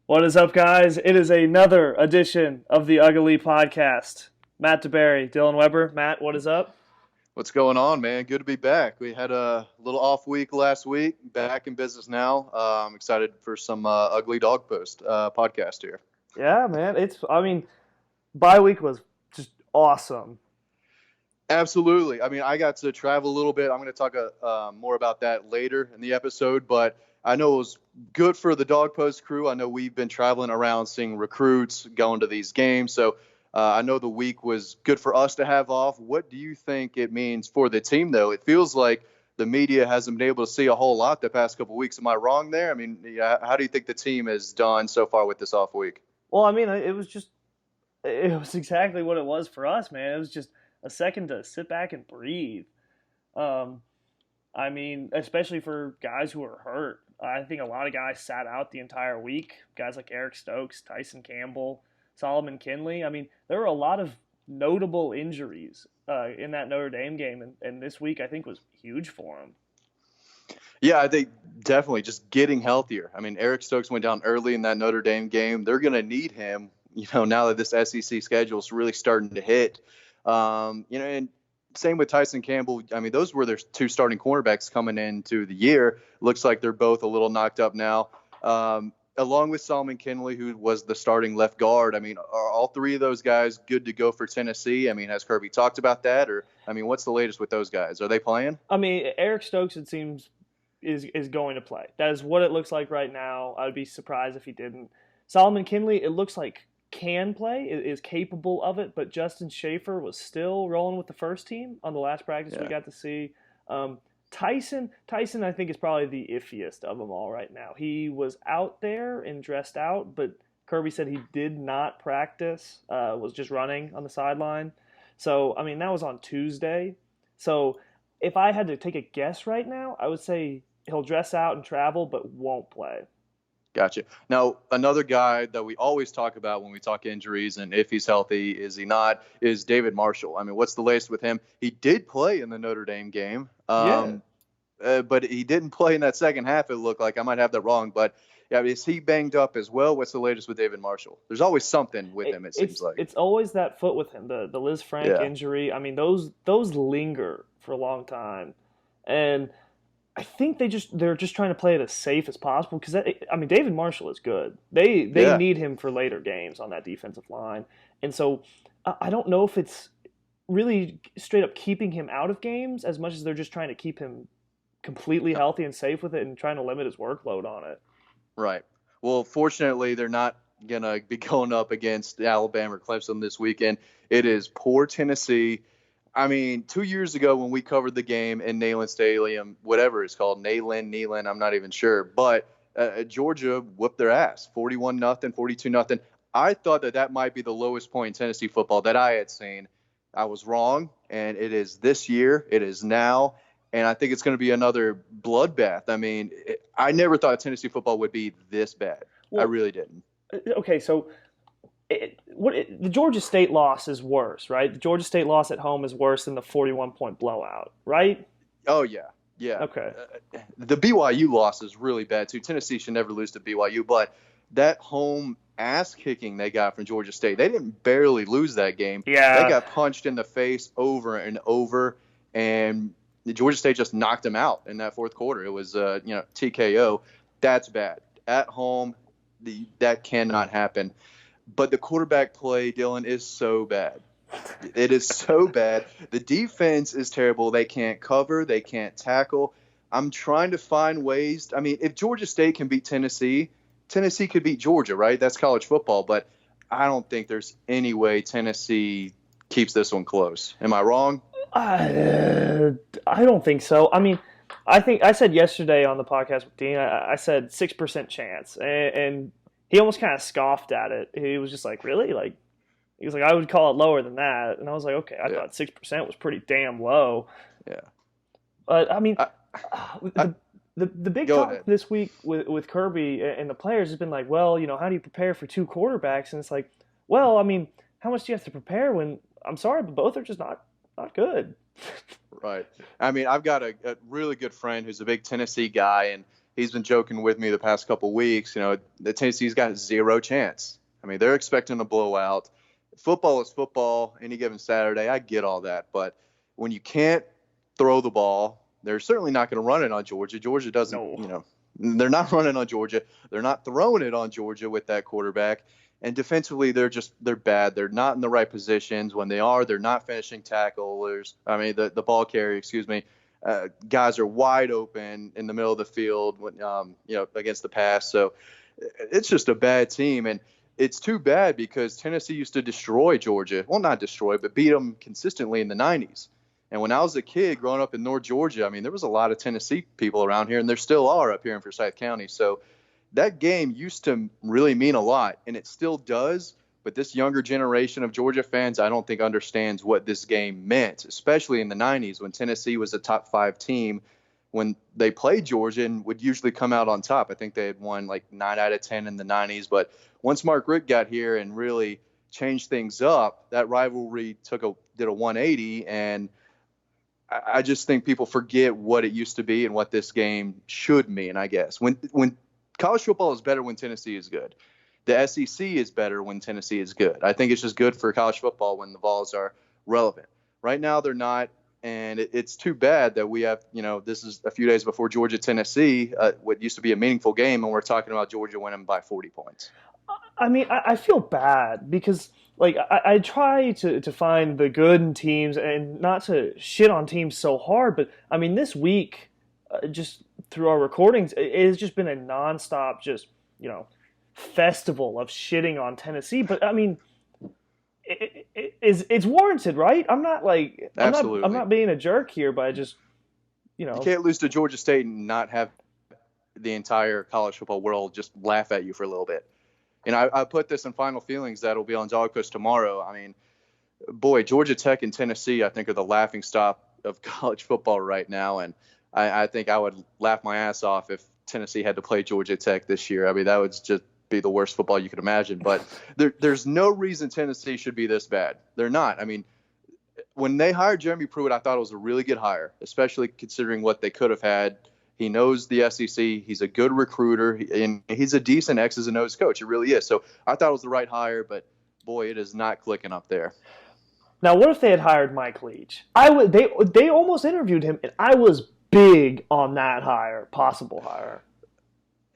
What is up, guys? It is another edition of the UGAly podcast. Matt DeBary, Dylan Webber. Matt, what is up? What's going on, man? Good to be back. We had a little off week last week. Back in business now. I'm excited for some ugly dog post podcast here. Yeah, man. Bye week was just awesome. Absolutely. I got to travel a little bit. I'm going to talk more about that later in the episode, but I know it was good for the dog post crew. I know we've been traveling around seeing recruits going to these games. So I know the week was good for us to have off. What do you think it means for the team, though? It feels like the media hasn't been able to see a whole lot the past couple of weeks. Am I wrong there? How do you think the team has done so far with this off week? Well, it was exactly what it was for us, man. It was just a second to sit back and breathe. Um, Especially for guys who are hurt. I think a lot of guys sat out the entire week. Guys like Eric Stokes, Tyson Campbell, Solomon Kinley. There were a lot of notable injuries in that Notre Dame game, and this week I think was huge for them. Yeah, I think definitely just getting healthier. Eric Stokes went down early in that Notre Dame game. They're going to need him, now that this SEC schedule is really starting to hit. And same with Tyson Campbell. Those were their two starting cornerbacks coming into the year. Looks like they're both a little knocked up now. Along with Solomon Kinley, who was the starting left guard. Are all three of those guys good to go for Tennessee? Has Kirby talked about that? Or, what's the latest with those guys? Are they playing? Eric Stokes, it seems, is going to play. That is what it looks like right now. I would be surprised if he didn't. Solomon Kinley, it looks like can play, is capable of it, but Justin Schaefer was still rolling with the first team on the last practice we got to see. Tyson, I think, is probably the iffiest of them all right now. He was out there and dressed out, but Kirby said he did not practice, was just running on the sideline. So, that was on Tuesday. So, if I had to take a guess right now, I would say he'll dress out and travel, but won't play. Gotcha. Now, another guy that we always talk about when we talk injuries and if he's healthy, is he not, is David Marshall. What's the latest with him? He did play in the Notre Dame game, but he didn't play in that second half, it looked like. I might have that wrong, but yeah, is he banged up as well? What's the latest with David Marshall? There's always something with him, it seems like. It's always that foot with him, the Liz Frank injury. Those linger for a long time. And I think they're just trying to play it as safe as possible because David Marshall is good. They need him for later games on that defensive line, and so I don't know if it's really straight up keeping him out of games as much as they're just trying to keep him completely healthy and safe with it and trying to limit his workload on it. Right. Well, fortunately, they're not gonna be going up against Alabama or Clemson this weekend. It is poor Tennessee. 2 years ago when we covered the game in Neyland Stadium, whatever it's called, Neyland, I'm not even sure. But Georgia whooped their ass, 41-0, 42-0. I thought that might be the lowest point in Tennessee football that I had seen. I was wrong, and it is this year. It is now, and I think it's going to be another bloodbath. I never thought Tennessee football would be this bad. Well, I really didn't. Okay, so the Georgia State loss is worse, right? The Georgia State loss at home is worse than the 41-point blowout, right? Oh, yeah. Yeah. Okay. The BYU loss is really bad, too. Tennessee should never lose to BYU, but that home ass kicking they got from Georgia State, they didn't barely lose that game. Yeah. They got punched in the face over and over, and Georgia State just knocked them out in that fourth quarter. It was, TKO. That's bad. At home, that cannot happen. But the quarterback play, Dylan, is so bad. It is so bad. The defense is terrible. They can't cover. They can't tackle. I'm trying to find ways. If Georgia State can beat Tennessee, Tennessee could beat Georgia, right? That's college football. But I don't think there's any way Tennessee keeps this one close. Am I wrong? I don't think so. I think I said yesterday on the podcast with Dean, I said 6% chance. And he almost kind of scoffed at it. He was just like, really? He was like, I would call it lower than that. And I was like, okay, I thought 6% was pretty damn low. Yeah. But, the big talk this week with Kirby and the players has been like, well, how do you prepare for two quarterbacks? And it's like, well, how much do you have to prepare when, I'm sorry, but both are just not good. Right. I've got a really good friend who's a big Tennessee guy, and he's been joking with me the past couple weeks. The Tennessee's got zero chance. I mean, they're expecting a blowout. Football is football any given Saturday. I get all that. But when you can't throw the ball, they're certainly not going to run it on Georgia. Georgia doesn't, No. They're not running on Georgia. They're not throwing it on Georgia with that quarterback. And defensively, they're bad. They're not in the right positions. When they are, they're not finishing tacklers. I mean, the ball carrier, excuse me. Guys are wide open in the middle of the field, against the pass. So it's just a bad team. And it's too bad because Tennessee used to destroy Georgia. Well, not destroy, but beat them consistently in the 90s. And when I was a kid growing up in North Georgia, I mean, there was a lot of Tennessee people around here, and there still are up here in Forsyth County. So that game used to really mean a lot, and it still does. But this younger generation of Georgia fans, I don't think understands what this game meant, especially in the 90s when Tennessee was a top 5 team. When they played Georgia and would usually come out on top. I think they had won like 9 out of 10 in the 90s. But once Mark Richt got here and really changed things up, that rivalry did a 180. And I just think people forget what it used to be and what this game should mean, I guess. When college football is better when Tennessee is good. The SEC is better when Tennessee is good. I think it's just good for college football when the Vols are relevant. Right now, they're not. And it's too bad that we have, this is a few days before Georgia-Tennessee, what used to be a meaningful game, and we're talking about Georgia winning by 40 points. I mean, I feel bad because, I try to find the good in teams and not to shit on teams so hard. But, I mean, this week, just through our recordings, it has just been a nonstop festival of shitting on Tennessee. But, I mean, it's warranted, right? I'm not Absolutely. I'm not being a jerk here, but I just you can't lose to Georgia State and not have the entire college football world just laugh at you for a little bit. And I put this in Final Feelings that'll be on Dog Post tomorrow. I mean, boy, Georgia Tech and Tennessee, I think, are the laughing stock of college football right now. And I think I would laugh my ass off if Tennessee had to play Georgia Tech this year. I mean, that would just be the worst football you could imagine. But there's no reason Tennessee should be this bad. They're not. I mean, when they hired Jeremy Pruitt, I thought it was a really good hire, especially considering what they could have had. He knows the SEC. He's a good recruiter, and he's a decent X's and O's coach. It really is. So I thought it was the right hire, but boy, it is not clicking up there. Now, what if they had hired Mike Leach? They almost interviewed him, and I was big on that possible hire.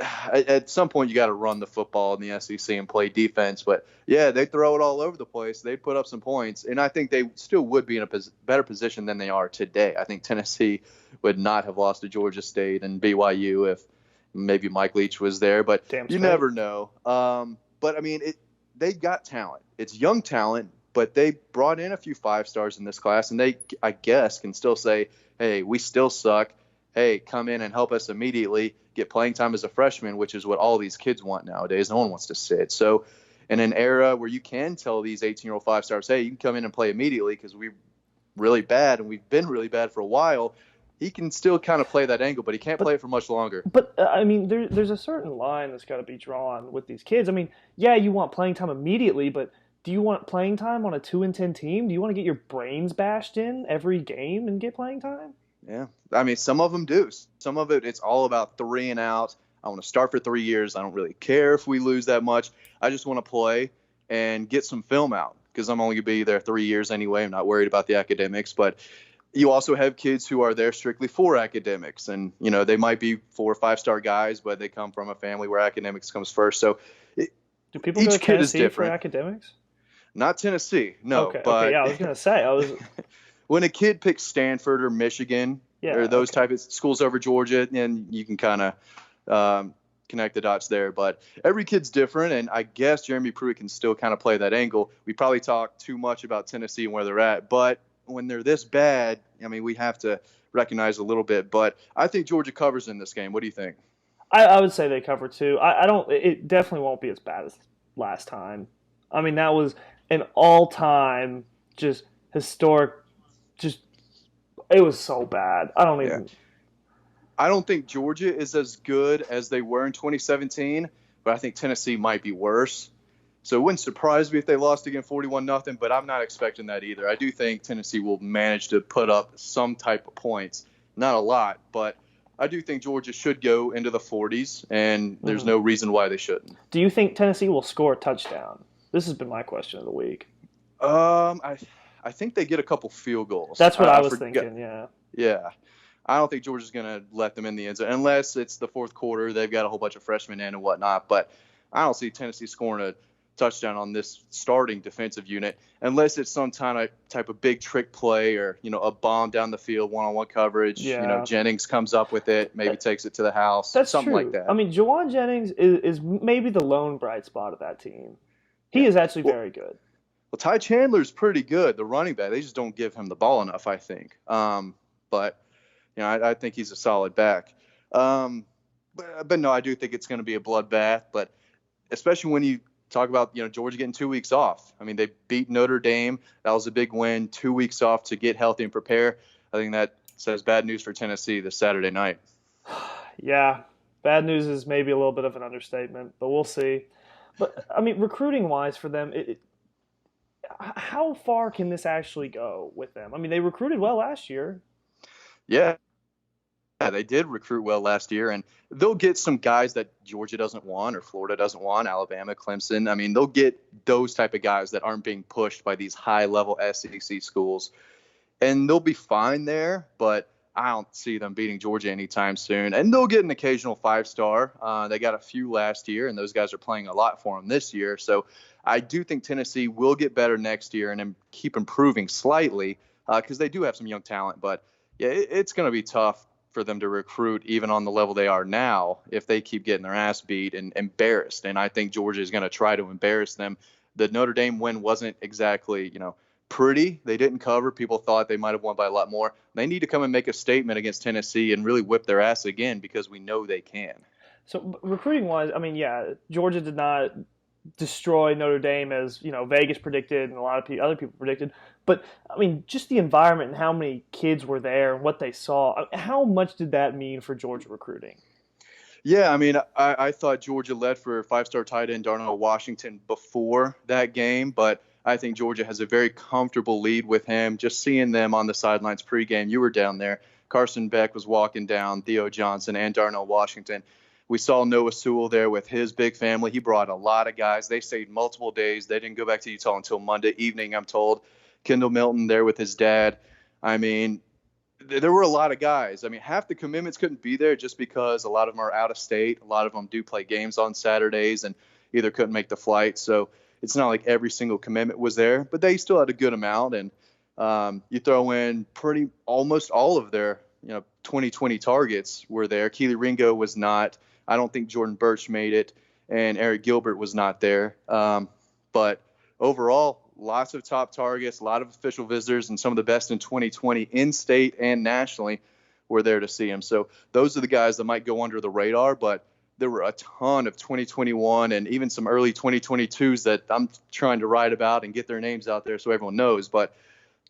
At some point, you got to run the football in the SEC and play defense. But, yeah, they throw it all over the place. They put up some points. And I think they still would be in a better position than they are today. I think Tennessee would not have lost to Georgia State and BYU if maybe Mike Leach was there. But you never know. But, I mean, they got talent. It's young talent, but they brought in a few 5-stars in this class. And they, I guess, can still say, hey, we still suck. Hey, come in and help us immediately, get playing time as a freshman, which is what all these kids want nowadays. No one wants to sit. So in an era where you can tell these 18-year-old 5-stars, hey, you can come in and play immediately because we're really bad and we've been really bad for a while, he can still kind of play that angle, but he can't play it for much longer. But, I mean, there's a certain line that's got to be drawn with these kids. I mean, yeah, you want playing time immediately, but do you want playing time on a 2-10 team? Do you want to get your brains bashed in every game and get playing time? Yeah. I mean, some of them do. Some of it's all about 3 and out. I want to start for 3 years. I don't really care if we lose that much. I just want to play and get some film out because I'm only going to be there 3 years anyway. I'm not worried about the academics. But you also have kids who are there strictly for academics. And, they might be 4 or 5-star guys, but they come from a family where academics comes first. So do people go to Tennessee for academics? Not Tennessee, no. Okay, but yeah, I was going to say. When a kid picks Stanford or Michigan or those type of schools over Georgia, and you can kind of connect the dots there. But every kid's different, and I guess Jeremy Pruitt can still kind of play that angle. We probably talk too much about Tennessee and where they're at, but when they're this bad, I mean, we have to recognize a little bit. But I think Georgia covers in this game. What do you think? I would say they cover too. I don't. It definitely won't be as bad as last time. I mean, that was an all-time just historic. It was so bad. I don't even. I don't think Georgia is as good as they were in 2017, but I think Tennessee might be worse. So it wouldn't surprise me if they lost again 41-0, but I'm not expecting that either. I do think Tennessee will manage to put up some type of points. Not a lot, but I do think Georgia should go into the 40s, and there's no reason why they shouldn't. Do you think Tennessee will score a touchdown? This has been my question of the week. I think they get a couple field goals. That's what I was thinking, yeah. Yeah. I don't think Georgia's going to let them in the end zone unless it's the fourth quarter. They've got a whole bunch of freshmen in and whatnot. But I don't see Tennessee scoring a touchdown on this starting defensive unit unless it's some type of big trick play or, a bomb down the field, one-on-one coverage. Yeah. Jennings comes up with it, maybe takes it to the house, That's something true. like that. I mean, Jawan Jennings is maybe the lone bright spot of that team. He is actually very good. Well, Ty Chandler's pretty good, the running back. They just don't give him the ball enough, I think. But I think he's a solid back. But no, I do think it's going to be a bloodbath. But especially when you talk about, Georgia getting 2 weeks off. I mean, they beat Notre Dame. That was a big win. 2 weeks off to get healthy and prepare. I think that says bad news for Tennessee this Saturday night. Yeah, bad news is maybe a little bit of an understatement, but we'll see. But, I mean, recruiting-wise for them, how far can this actually go with them? I mean, they recruited well last year. Yeah, they did recruit well last year, and they'll get some guys that Georgia doesn't want or Florida doesn't want, Alabama, Clemson. I mean, they'll get those type of guys that aren't being pushed by these high-level SEC schools, and they'll be fine there, but I don't see them beating Georgia anytime soon. And they'll get an occasional five-star. They got a few last year, and those guys are playing a lot for them this year. So I do think Tennessee will get better next year and keep improving slightly because they do have some young talent. But, yeah, it's going to be tough for them to recruit even on the level they are now if they keep getting their ass beat and embarrassed. And I think Georgia is going to try to embarrass them. The Notre Dame win wasn't exactly, pretty. They didn't cover. People thought they might have won by a lot more. They need to come and make a statement against Tennessee and really whip their ass again because we know they can. So recruiting-wise, I mean, yeah, Georgia did not destroy Notre Dame as, Vegas predicted and a lot of other people predicted. But, I mean, just the environment and how many kids were there and what they saw, how much did that mean for Georgia recruiting? Yeah, I mean, I thought Georgia led for five-star tight end Darnell Washington before that game, but I think Georgia has a very comfortable lead with him. Just seeing them on the sidelines pregame, you were down there. Carson Beck was walking down, Theo Johnson and Darnell Washington. We saw Noah Sewell there with his big family. He brought a lot of guys. They stayed multiple days. They didn't go back to Utah until Monday evening, I'm told. Kendall Milton there with his dad. I mean, there were a lot of guys. I mean, half the commitments couldn't be there just because a lot of them are out of state. A lot of them do play games on Saturdays and either couldn't make the flight. So it's not like every single commitment was there, but they still had a good amount. And you throw in almost all of their 2020 targets were there. Keely Ringo was not. I don't think Jordan Birch made it, and Eric Gilbert was not there. But overall, lots of top targets, a lot of official visitors, and some of the best in 2020 in-state and nationally were there to see him. So those are the guys that might go under the radar, but there were a ton of 2021 and even some early 2022s that I'm trying to write about and get their names out there so everyone knows. But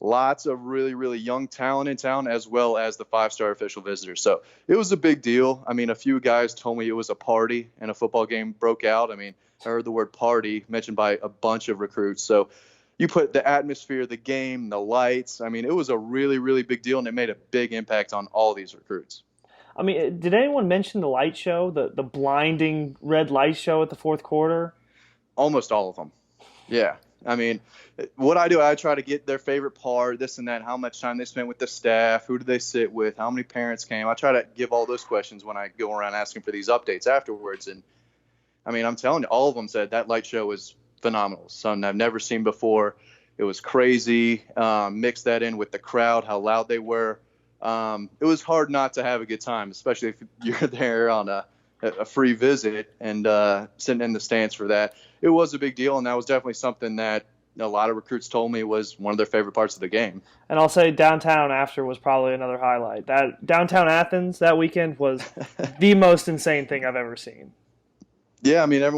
lots of really, really young talent in town as well as the five-star official visitors. So it was a big deal. I mean, a few guys told me it was a party and a football game broke out. I mean, I heard the word party mentioned by a bunch of recruits. So you put the atmosphere, the game, the lights. I mean, it was a really, really big deal, and it made a big impact on all these recruits. I mean, did anyone mention the light show, the blinding red light show at the fourth quarter? Almost all of them. Yeah. I mean, what I do, I try to get their favorite part, this and that, how much time they spent with the staff, who did they sit with, how many parents came. I try to give all those questions when I go around asking for these updates afterwards. And, I mean, I'm telling you, all of them said that light show was phenomenal. Something I've never seen before. It was crazy. Mix that in with the crowd, how loud they were. It was hard not to have a good time, especially if you're there on a free visit and sitting in the stands for that. It was a big deal, and that was definitely something that a lot of recruits told me was one of their favorite parts of the game. And I'll say downtown after was probably another highlight. That downtown Athens that weekend was the most insane thing I've ever seen. Yeah, I mean, it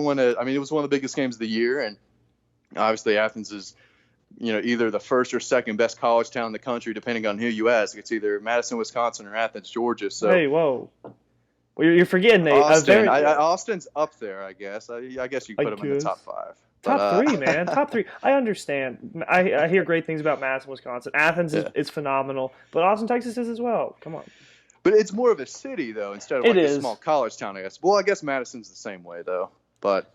was one of the biggest games of the year, and obviously Athens is either the first or second best college town in the country, depending on who you ask. It's either Madison, Wisconsin, or Athens, Georgia. So, hey, whoa. Well, you're forgetting Austin's up there, I guess. I guess you could put them in the top five. Top three, man. Top three. I understand. I hear great things about Madison, Wisconsin. Athens is phenomenal, but Austin, Texas is as well. Come on. But it's more of a city, though, instead of It like a is. small college town, I guess. Well, I guess Madison's the same way, though, but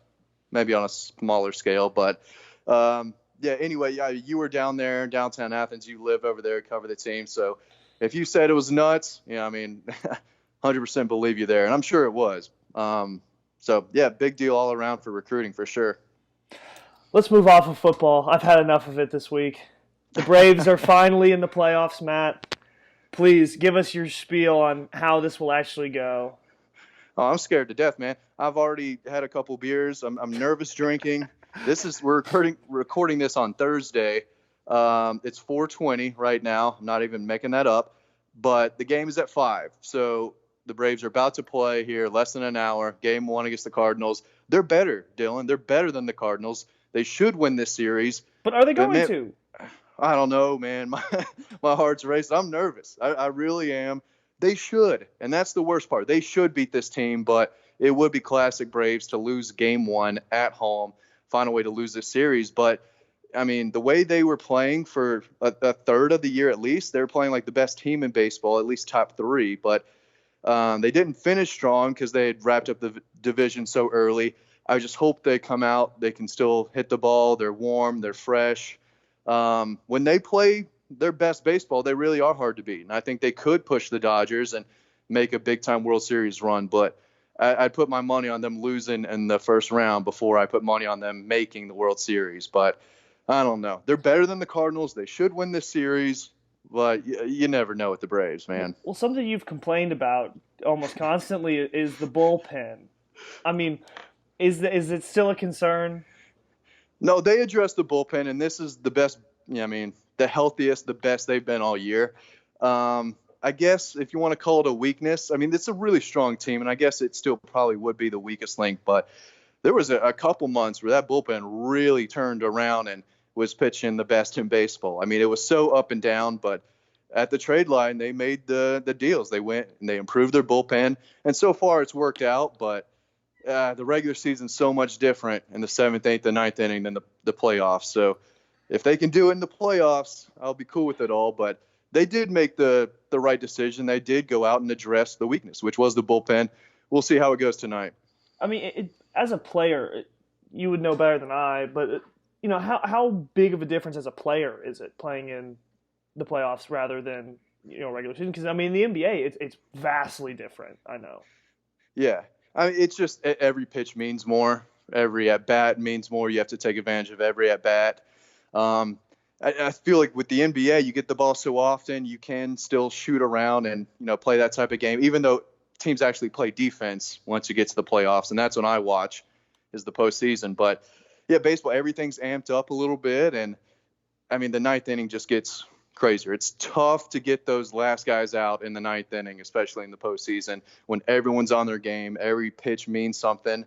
maybe on a smaller scale. But, yeah, anyway, yeah, you were down there in downtown Athens. You live over there, cover the team. So if you said it was nuts, I mean, 100% believe you there. And I'm sure it was. So, yeah, big deal all around for recruiting for sure. Let's move off of football. I've had enough of it this week. The Braves are finally in the playoffs, Matt. Please give us your spiel on how this will actually go. Oh, I'm scared to death, man. I've already had a couple beers. I'm nervous drinking. We're recording this on Thursday. It's 4:20 right now. I'm not even making that up. But the game is at 5. So the Braves are about to play here less than an hour. Game 1 against the Cardinals. They're better, Dylan. They're better than the Cardinals. They should win this series. But are they But, going man, to? I don't know, man. My heart's racing. I'm nervous. I really am. They should, and that's the worst part. They should beat this team, but it would be classic Braves to lose game 1 at home, find a way to lose this series. But, I mean, the way they were playing for a third of the year at least, they were playing like the best team in baseball, at least top 3. But they didn't finish strong because they had wrapped up the division so early. I just hope they come out. They can still hit the ball. They're warm. They're fresh. When they play their best baseball, they really are hard to beat. And I think they could push the Dodgers and make a big-time World Series run. But I'd put my money on them losing in the first round before I put money on them making the World Series. But I don't know. They're better than the Cardinals. They should win this series. But you never know with the Braves, man. Well, something you've complained about almost constantly is the bullpen. I mean, is it still a concern? No, they addressed the bullpen, and this is the best, the healthiest, the best they've been all year. I guess if you want to call it a weakness, I mean, it's a really strong team, and I guess it still probably would be the weakest link. But there was a couple months where that bullpen really turned around and was pitching the best in baseball. I mean, it was so up and down, but at the trade line, they made the deals. They went and they improved their bullpen, and so far it's worked out, but the regular season's so much different in the 7th, 8th, and ninth inning than the playoffs. So if they can do it in the playoffs, I'll be cool with it all. But they did make the right decision. They did go out and address the weakness, which was the bullpen. We'll see how it goes tonight. I mean, as a player, you would know better than I, but how big of a difference as a player is it playing in the playoffs rather than regular season? Because I mean, in the NBA, it's vastly different. I know. Yeah. I mean, it's just every pitch means more. Every at-bat means more. You have to take advantage of every at-bat. I feel like with the NBA, you get the ball so often, you can still shoot around and, play that type of game, even though teams actually play defense once you get to the playoffs. And that's when I watch is the postseason. But, yeah, baseball, everything's amped up a little bit. And, I mean, the ninth inning just gets crazier. It's tough to get those last guys out in the ninth inning, especially in the postseason when everyone's on their game. Every pitch means something.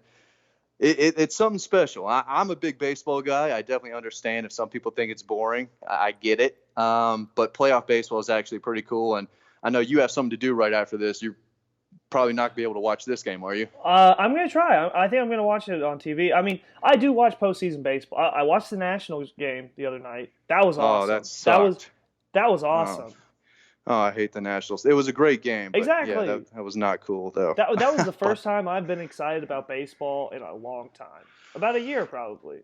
It's something special. I'm a big baseball guy. I definitely understand if some people think it's boring. I get it. But playoff baseball is actually pretty cool. And I know you have something to do right after this. You're probably not going to be able to watch this game, are you? I'm going to try. I think I'm going to watch it on TV. I mean, I do watch postseason baseball. I watched the Nationals game the other night. That was awesome. Oh, that sucked. That was awesome. Oh, I hate the Nationals. It was a great game. But exactly. Yeah, that was not cool, though. That was the first time I've been excited about baseball in a long time. About a year, probably.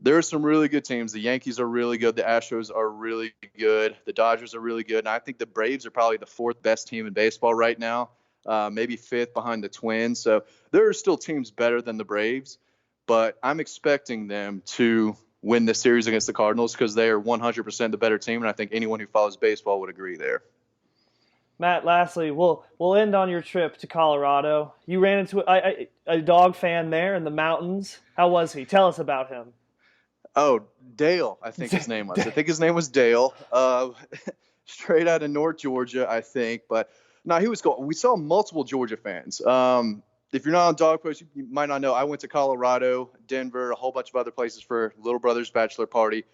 There are some really good teams. The Yankees are really good. The Astros are really good. The Dodgers are really good. And I think the Braves are probably the 4th best team in baseball right now, maybe 5th behind the Twins. So there are still teams better than the Braves. But I'm expecting them to win this series against the Cardinals because they are 100% the better team, and I think anyone who follows baseball would agree there. Matt, lastly, we'll end on your trip to Colorado. You ran into a dog fan there in the mountains. How was he? Tell us about him. Oh, Dale, I think his name was. I think his name was Dale. Straight out of North Georgia, I think. But no, he was cool. We saw multiple Georgia fans. If you're not on Dog Post, you might not know. I went to Colorado, Denver, a whole bunch of other places for little brother's bachelor party.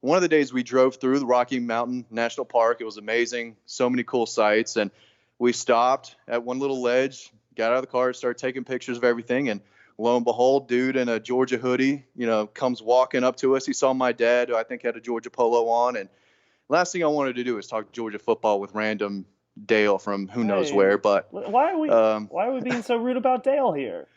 One of the days we drove through the Rocky Mountain National Park. It was amazing. So many cool sights. And we stopped at one little ledge, got out of the car, started taking pictures of everything. And lo and behold, dude in a Georgia hoodie, comes walking up to us. He saw my dad, who I think had a Georgia polo on. And last thing I wanted to do was talk Georgia football with random Dale from who knows Hey, where. But why are we um, why are we being so rude about Dale here?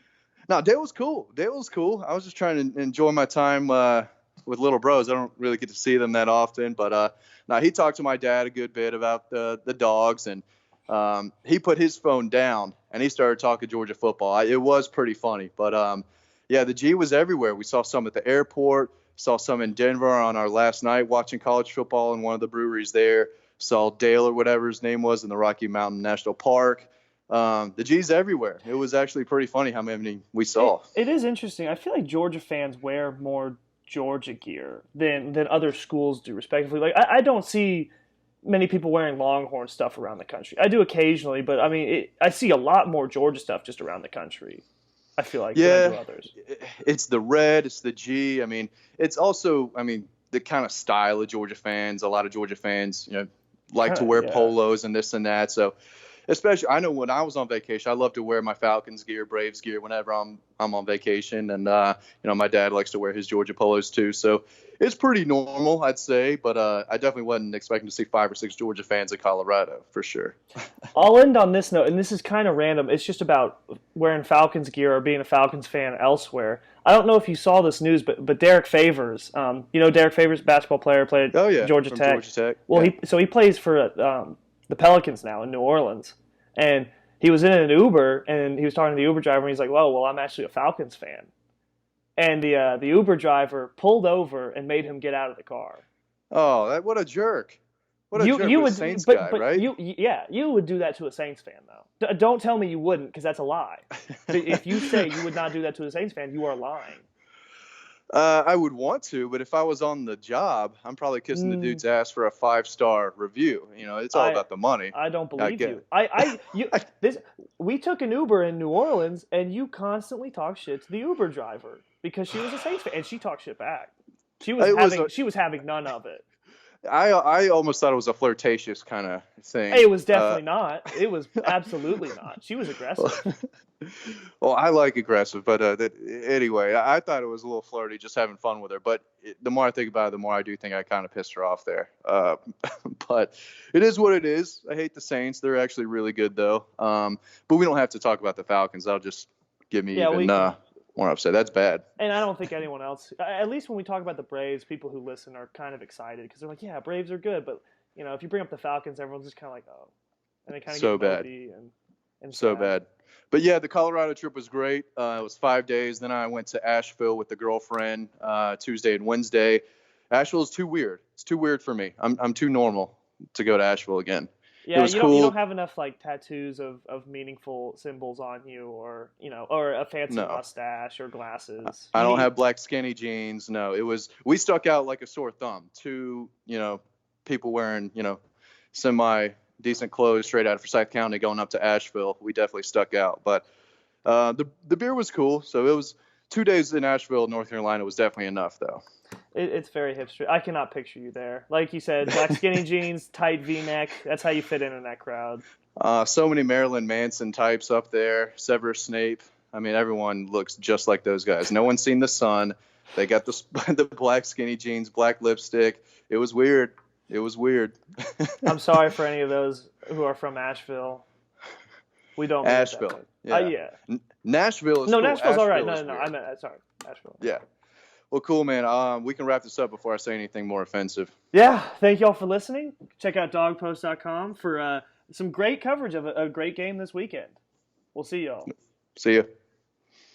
no, Dale was cool. Dale was cool. I was just trying to enjoy my time with little bros. I don't really get to see them that often, but no, he talked to my dad a good bit about the dogs, and he put his phone down and he started talking Georgia football. It was pretty funny, but yeah, the G was everywhere. We saw some at the airport, saw some in Denver on our last night watching college football in one of the breweries there. Saw Dale or whatever his name was in the Rocky Mountain National Park. The G's everywhere. It was actually pretty funny how many we saw. It is interesting. I feel like Georgia fans wear more Georgia gear than other schools do, respectively. Like I don't see many people wearing Longhorn stuff around the country. I do occasionally, but I mean, I see a lot more Georgia stuff just around the country. I feel like than I do others. It's the red, it's the G. I mean, it's also, I mean, the kind of style of Georgia fans. A lot of Georgia fans, like to wear polos and this and that. So, especially, I know when I was on vacation, I love to wear my Falcons gear, Braves gear whenever I'm on vacation, and my dad likes to wear his Georgia polos too. So it's pretty normal, I'd say, but I definitely wasn't expecting to see 5 or 6 Georgia fans in Colorado for sure. I'll end on this note, and this is kind of random. It's just about wearing Falcons gear or being a Falcons fan elsewhere. I don't know if you saw this news, but Derek Favors, Derek Favors, basketball player, played Georgia Tech. Georgia Tech. Well, he plays for the Pelicans now in New Orleans, and he was in an Uber, and he was talking to the Uber driver, and he's like, well, I'm actually a Falcons fan. And the Uber driver pulled over and made him get out of the car. Oh, what a jerk. What a jerk. You would, Saints guy, right? You would do that to a Saints fan, though. Don't tell me you wouldn't, because that's a lie. If you say you would not do that to a Saints fan, you are lying. I would want to, but if I was on the job, I'm probably kissing the dude's ass for a 5-star review. It's all about the money. I don't believe you. We took an Uber in New Orleans, and you constantly talk shit to the Uber driver because she was a Saints fan, and she talked shit back. She was having none of it. I almost thought it was a flirtatious kind of thing. It was definitely not. It was absolutely not. She was aggressive. Well, I like aggressive, but anyway, I thought it was a little flirty, just having fun with her. But the more I think about it, the more I do think I kind of pissed her off there. But it is what it is. I hate the Saints. They're actually really good, though. But we don't have to talk about the Falcons. That'll just give me more upset. That's bad. And I don't think anyone else, at least when we talk about the Braves, people who listen are kind of excited because they're like, yeah, Braves are good. But, if you bring up the Falcons, everyone's just kind of like, oh. And they kind of get mopey and so bad. But, yeah, the Colorado trip was great. It was 5 days. Then I went to Asheville with the girlfriend Tuesday and Wednesday. Asheville is too weird. It's too weird for me. I'm too normal to go to Asheville again. Yeah, you don't have enough tattoos of meaningful symbols on you, or a fancy mustache or glasses. I don't have black skinny jeans. No, we stuck out like a sore thumb. Two people wearing semi decent clothes straight out of Forsyth County going up to Asheville. We definitely stuck out, but the beer was cool. So it was 2 days in Asheville, North Carolina was definitely enough though. It's very hipster. I cannot picture you there. Like you said, black skinny jeans, tight V-neck. That's how you fit in that crowd. So many Marilyn Manson types up there. Severus Snape. I mean, everyone looks just like those guys. No one's seen the sun. They got the black skinny jeans, black lipstick. It was weird. I'm sorry for any of those who are from Asheville. We don't. Asheville. Yeah. Nashville is no, cool. Nashville's all right. No. I meant sorry, Nashville. Yeah. Well, cool, man. We can wrap this up before I say anything more offensive. Yeah. Thank you all for listening. Check out dogpost.com for some great coverage of a great game this weekend. We'll see y'all. See ya.